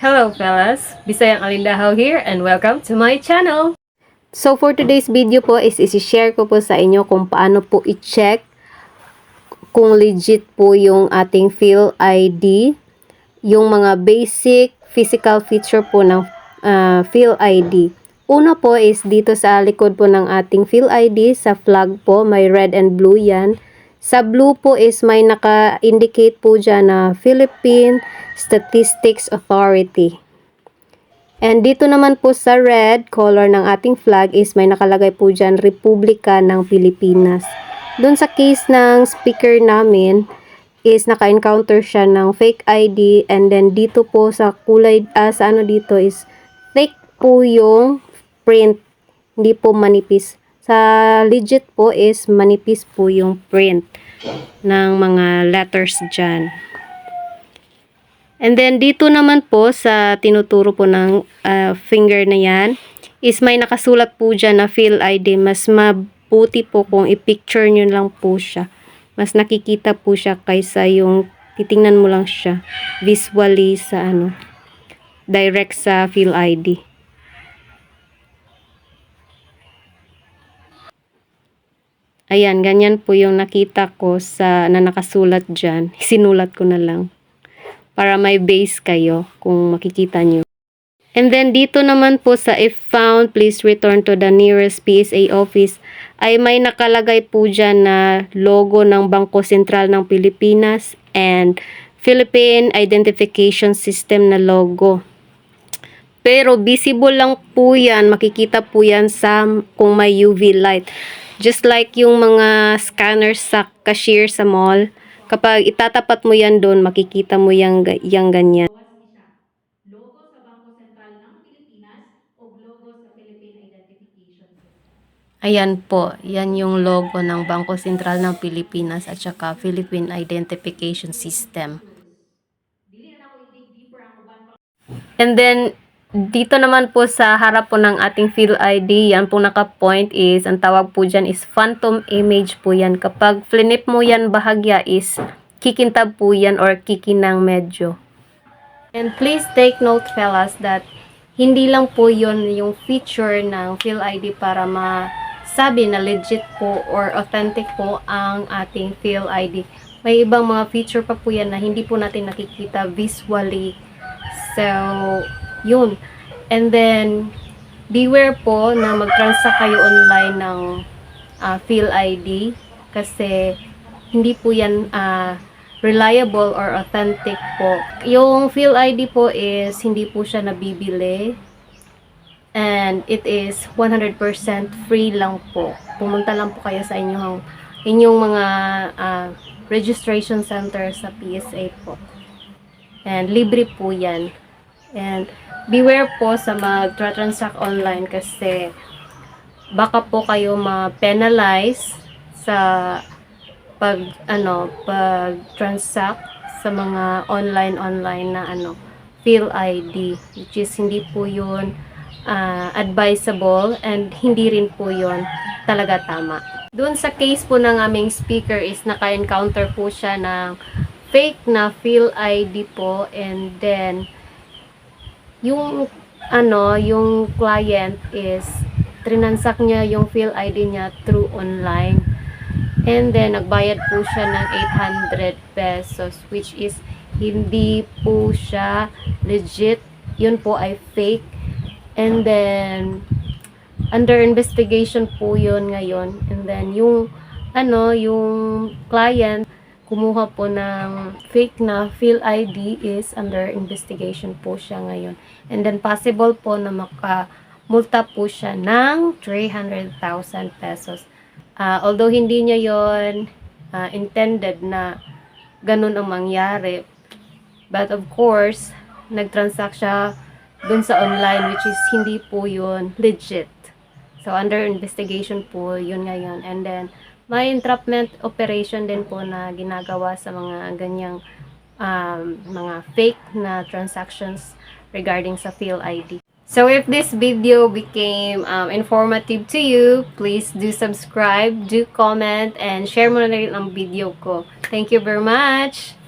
Hello fellas, Bisayang Alindahaw here and welcome to my channel! So for today's video po is isi-share ko po sa inyo kung paano po i-check kung legit po yung ating PhilID, yung mga basic physical feature po ng PhilID. Una po is dito sa likod po ng ating PhilID, sa flag po, may red and blue yan. Sa blue po is may naka-indicate po dyan na Philippine Statistics Authority. And dito naman po sa red color ng ating flag is may nakalagay po dyan Republika ng Pilipinas. Doon sa case ng speaker namin is naka-encounter siya ng fake ID, and then dito po sa kulay, sa ano dito is fake po yung print, hindi po manipis. Sa legit po is manipis po yung print ng mga letters dyan. And then dito naman po sa tinuturo po ng finger na yan is may nakasulat po dyan na PhilID. Mas mabuti po kung i-picture nyo lang po siya. Mas nakikita po siya kaysa yung titingnan mo lang siya visually sa direct sa PhilID. Ayan, ganyan po yung nakita ko na nakasulat dyan. Sinulat ko na lang para may base kayo kung makikita nyo. And then dito naman po sa if found, please return to the nearest PSA office, ay may nakalagay po dyan na logo ng Bangko Sentral ng Pilipinas and Philippine Identification System na logo. Pero visible lang po yan, makikita po yan kung may UV light. Just like yung mga scanners sa cashier sa mall, kapag itatapat mo yan doon, makikita mo yung ganyan. Logo sa Bangko Sentral ng Pilipinas o logo sa Philippine Identification System. Ayan po, yan yung logo ng Bangko Sentral ng Pilipinas at saka Philippine Identification System. And then, dito naman po sa harap po ng ating PhilID, yan po naka-point is, ang tawag po dyan is phantom image po yan. Kapag flinip mo yan bahagya is, kikintab po yan or kikinang medyo. And please take note fellas that hindi lang po yun yung feature ng PhilID para masabi na legit po or authentic po ang ating PhilID. May ibang mga feature pa po yan na hindi po natin nakikita visually. So, yun. And then, beware po na mag-transact kayo online ng PhilID kasi hindi po yan reliable or authentic po. Yung PhilID po is hindi po siya nabibili and it is 100% free lang po. Pumunta lang po kayo sa inyong mga registration center sa PSA po. And libre po yan. And beware po sa mag-transact online kasi baka po kayo ma-penalize sa pag-transact sa mga online na PhilID, which is hindi po yun advisable and hindi rin po yun talaga tama. Doon sa case po ng aming speaker is naka-encounter po siya ng fake na PhilID po, and then yung client is trinansact niya yung PhilID niya through online. And then, nagbayad po siya ng 800 pesos, which is hindi po siya legit. Yun po ay fake. And then, under investigation po yun ngayon. And then, yung client, kumuha po ng fake na PhilID is under investigation po siya ngayon. And then, possible po na makamulta po siya ng 300,000 pesos. Although hindi niya yon intended na ganun ang mangyari. But of course, nag-transact siya dun sa online, which is hindi po yun legit. So, under investigation po yun ngayon. And then, may entrapment operation din po na ginagawa sa mga ganyang mga fake na transactions regarding sa PhilID. So if this video became informative to you, please do subscribe, do comment, and share mo na rin ang video ko. Thank you very much!